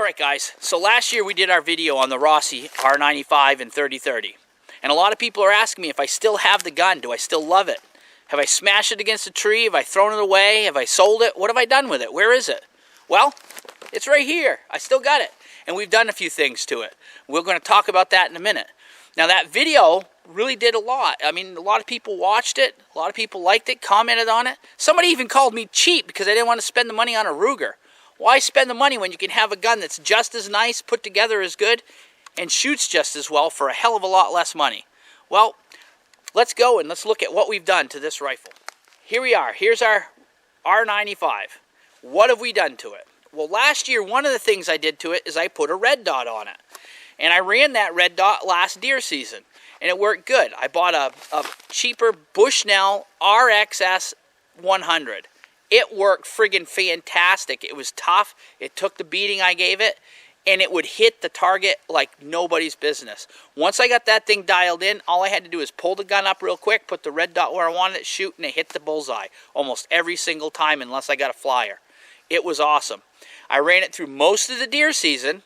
Alright guys, so last year we did our video on the Rossi R95 and 3030. And a lot of people are asking me if I still have the gun. Do I still love it? Have I smashed it against a tree? Have I thrown it away? Have I sold it? What have I done with it? Where is it? Well, it's right here. I still got it. And we've done a few things to it. We're going to talk about that in a minute. Now that video really did a lot. I mean, a lot of people watched it. A lot of people liked it, commented on it. Somebody even called me cheap because I didn't want to spend the money on a Ruger. Why spend the money when you can have a gun that's just as nice, put together as good, and shoots just as well for a hell of a lot less money? Well, let's go and let's look at what we've done to this rifle. Here we are. Here's our R95. What have we done to it? Well, last year, one of the things I did to it is I put a red dot on it. And I ran that red dot last deer season, and it worked good. I bought a cheaper Bushnell RXS 100. It worked friggin' fantastic. It was tough. It took the beating I gave it, and it would hit the target like nobody's business. Once I got that thing dialed in, all I had to do is pull the gun up real quick, put the red dot where I wanted it, shoot, and it hit the bullseye almost every single time unless I got a flyer. It was awesome. I ran it through most of the deer season,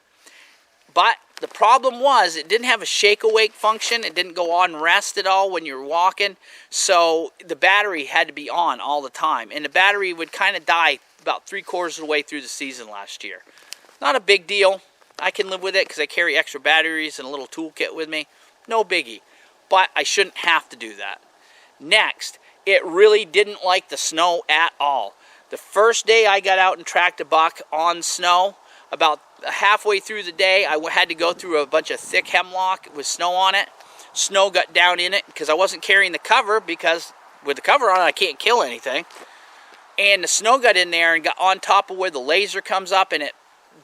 but the problem was it didn't have a shake-awake function. It didn't go on rest at all when you were walking. So the battery had to be on all the time. And the battery would kind of die about 3/4 of the way through the season last year. Not a big deal. I can live with it because I carry extra batteries and a little toolkit with me. No biggie. But I shouldn't have to do that. Next, it really didn't like the snow at all. The first day I got out and tracked a buck on snow, about halfway through the day, I had to go through a bunch of thick hemlock with snow on it. Snow got down in it because I wasn't carrying the cover, because with the cover on I can't kill anything. And the snow got in there and got on top of where the laser comes up, and it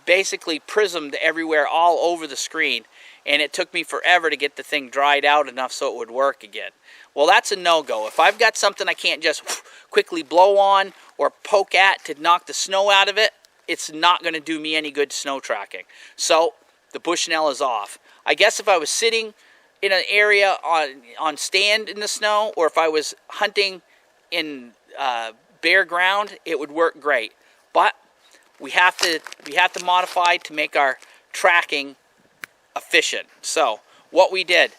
basically prismed everywhere all over the screen. And it took me forever to get the thing dried out enough so it would work again. Well, that's a no-go. If I've got something I can't just quickly blow on or poke at to knock the snow out of it, it's not going to do me any good snow tracking. So the Bushnell is off. I guess if I was sitting in an area on stand in the snow, or if I was hunting in bare ground, it would work great. But we have to modify to make our tracking efficient. So what we did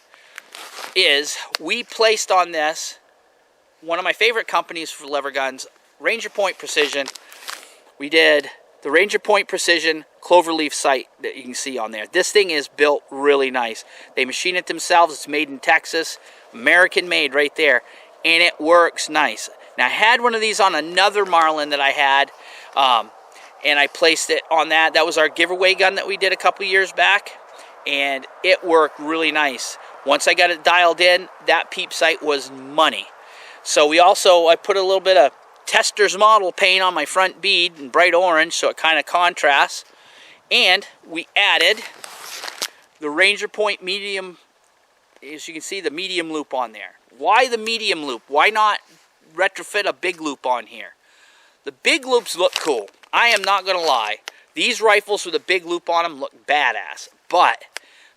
is we placed on this one of my favorite companies for lever guns, Ranger Point Precision. We did the Ranger Point Precision cloverleaf sight that you can see on there. This thing is built really nice. They machine it themselves. It's made in Texas, American made right there, and it works nice. Now I had one of these on another Marlin that I had, and I placed it on that. That was our giveaway gun that we did a couple years back, and it worked really nice. Once I got it dialed in, that peep sight was money. So I put a little bit of Tester's model paint on my front bead in bright orange so it kind of contrasts. And we added the Ranger Point medium, as you can see, the medium loop on there. Why the medium loop? Why not retrofit a big loop on here? The big loops look cool. I am not going to lie. These rifles with a big loop on them look badass. But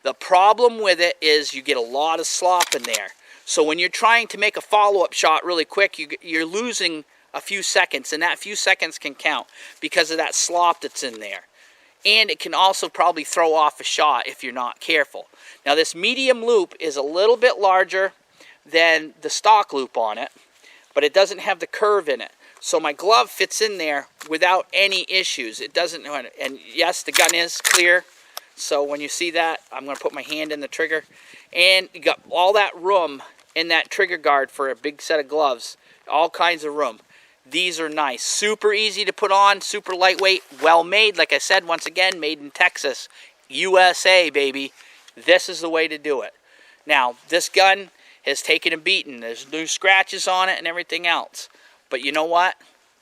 the problem with it is you get a lot of slop in there. So when you're trying to make a follow-up shot really quick, you're losing a few seconds, and that few seconds can count because of that slop that's in there. And it can also probably throw off a shot if you're not careful. Now this medium loop is a little bit larger than the stock loop on it, but it doesn't have the curve in it. So my glove fits in there without any issues. It doesn't, and yes, the gun is clear. So when you see that, I'm going to put my hand in the trigger, and you got all that room in that trigger guard for a big set of gloves. All kinds of room. These are nice. Super easy to put on, super lightweight, well made. Like I said, once again, made in Texas, USA, baby. This is the way to do it. Now, this gun has taken a beating. There's new scratches on it and everything else. But you know what?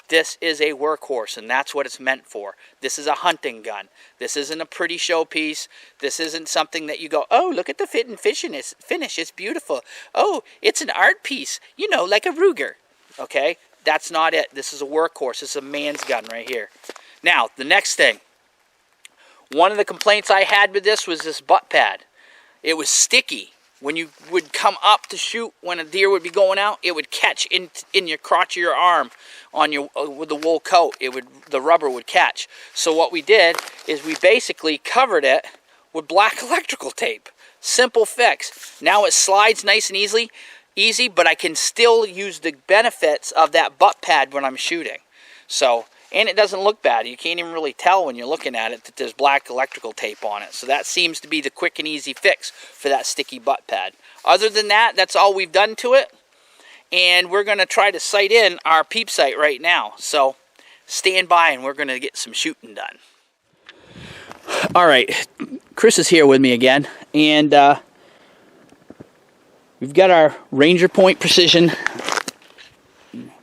This is a workhorse, and that's what it's meant for. This is a hunting gun. This isn't a pretty showpiece. This isn't something that you go, oh, look at the fit and finish. It's beautiful. Oh, it's an art piece. You know, like a Ruger. Okay? That's not it. This is a workhorse. This is a man's gun right here. Now, the next thing. One of the complaints I had with this was this butt pad. It was sticky. when you would come up to shoot, when a deer would be going out, it would catch in your crotch of your arm on your with the wool coat. The rubber would catch. So what we did is we basically covered it with black electrical tape. Simple fix. Now it slides nice and easy, but I can still use the benefits of that butt pad when I'm shooting. So, and it doesn't look bad. You can't even really tell when you're looking at it that there's black electrical tape on it. So that seems to be the quick and easy fix for that sticky butt pad. Other than that, that's all we've done to it. And we're going to try to sight in our peep sight right now. So stand by and we're going to get some shooting done. All right, Chris is here with me again. And we've got our Ranger Point Precision.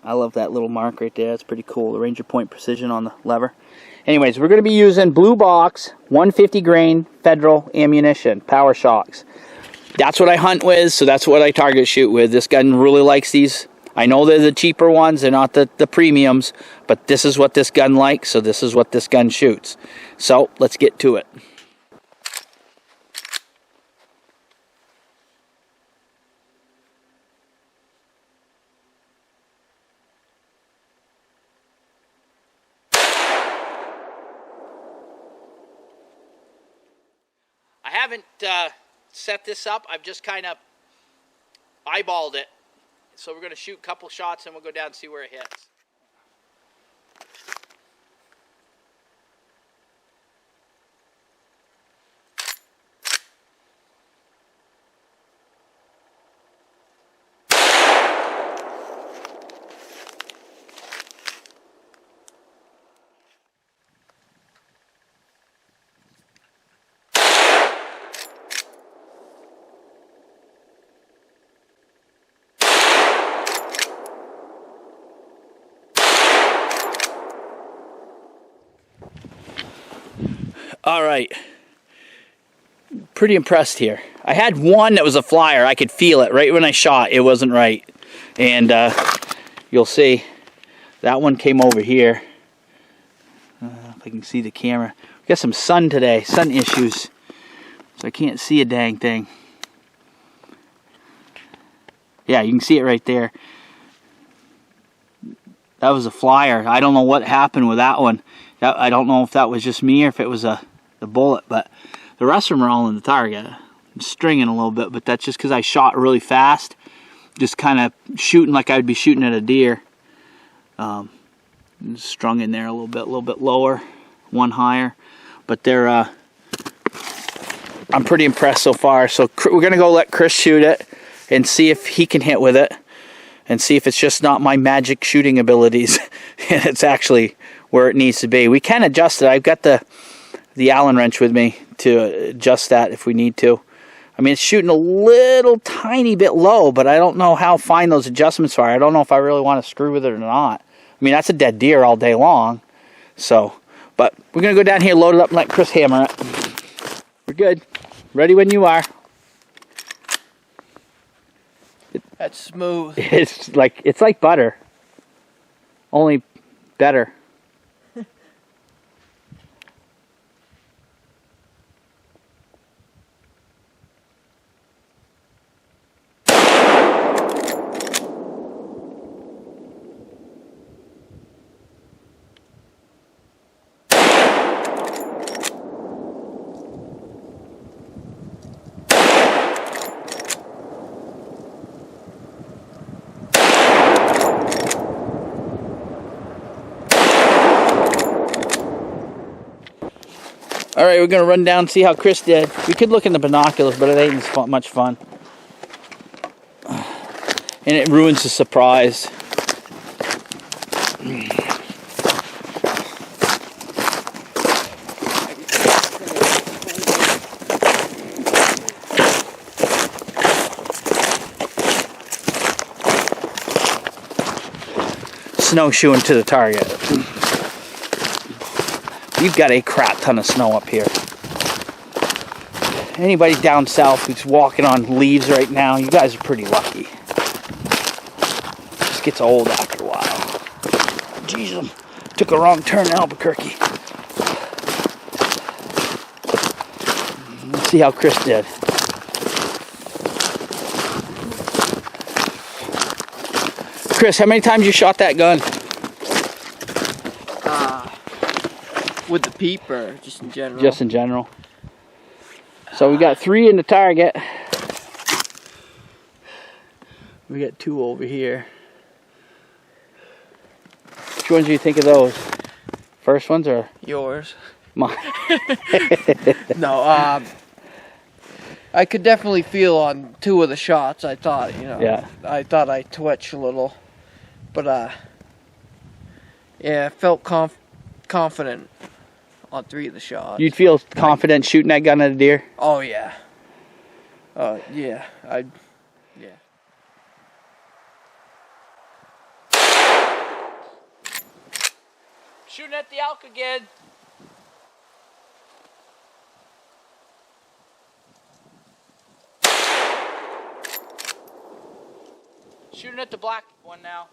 I love that little mark right there. That's pretty cool. The Ranger Point Precision on the lever. Anyways, we're going to be using blue box 150 grain Federal ammunition, Power Shocks. That's what I hunt with, so that's what I target shoot with. This gun really likes these. I know they're the cheaper ones, they're not the premiums, but this is what this gun likes, so this is what this gun shoots. So let's get to it. I haven't set this up. I've just kind of eyeballed it. So we're going to shoot a couple shots and we'll go down and see where it hits. All right, pretty impressed here. I had one that was a flyer. I could feel it right when I shot. It wasn't right. And you'll see that one came over here. If I can see the camera. We got some sun today, sun issues. So I can't see a dang thing. Yeah, you can see it right there. That was a flyer. I don't know what happened with that one. I don't know if that was just me or if it was the bullet, but the rest of them are all in the target. I'm stringing a little bit, but that's just because I shot really fast, just kind of shooting like I'd be shooting at a deer. Strung in there a little bit lower, one higher, but they're I'm pretty impressed so far. So we're gonna go let Chris shoot it and see if he can hit with it, and see if it's just not my magic shooting abilities and it's actually where it needs to be. We can adjust it. I've got the Allen wrench with me to adjust that if we need to. I mean, it's shooting a little tiny bit low, but I don't know how fine those adjustments are. I don't know if I really want to screw with it or not. I mean, that's a dead deer all day long. So, but we're going to go down here, load it up, and let Chris hammer it. We're good. Ready when you are. That's smooth. It's like butter, only better. All right, we're going to run down and see how Chris did. We could look in the binoculars, but it ain't much fun. And it ruins the surprise. Snowshoeing to the target. We've got a crap ton of snow up here. Anybody down south who's walking on leaves right now, you guys are pretty lucky. It just gets old after a while. Jeez, I took a wrong turn in Albuquerque. Let's see how Chris did. Chris, how many times you shot that gun? With the peeper, just in general. Just in general. So we got 3 in the target. We got 2 over here. Which ones do you think of those? First ones or Yours? mine? No, I could definitely feel on 2 of the shots. I thought, you know. Yeah. I thought I twitched a little, but yeah, I felt confident on 3 of the shots. You'd feel confident shooting that gun at a deer? Oh yeah. Yeah. Yeah. Shooting at the elk again. Shooting at the black one now.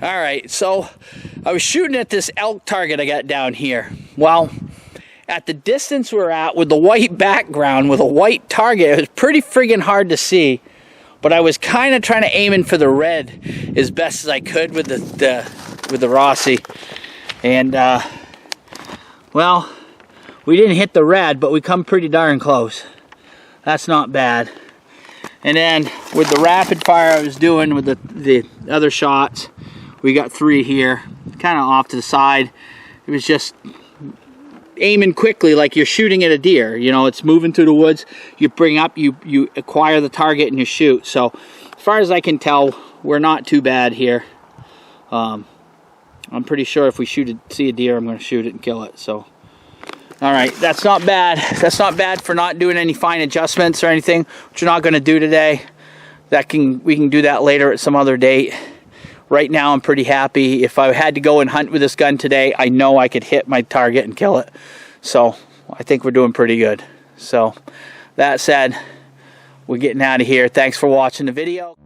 All right, so I was shooting at this elk target I got down here. Well, at the distance we're at with the white background with a white target, it was pretty friggin' hard to see. But I was kind of trying to aim in for the red as best as I could with the Rossi. And well, we didn't hit the red, but we come pretty darn close. That's not bad. And then with the rapid fire I was doing with the other shots, we got 3 here, kind of off to the side. It was just aiming quickly like you're shooting at a deer. You know, it's moving through the woods. You bring up, you acquire the target and you shoot. So as far as I can tell, we're not too bad here. I'm pretty sure if we see a deer, I'm going to shoot it and kill it. So, all right, that's not bad. That's not bad for not doing any fine adjustments or anything, which we're not going to do today. We can do that later at some other date. Right now, I'm pretty happy. If I had to go and hunt with this gun today, I know I could hit my target and kill it. So I think we're doing pretty good. So that said, we're getting out of here. Thanks for watching the video.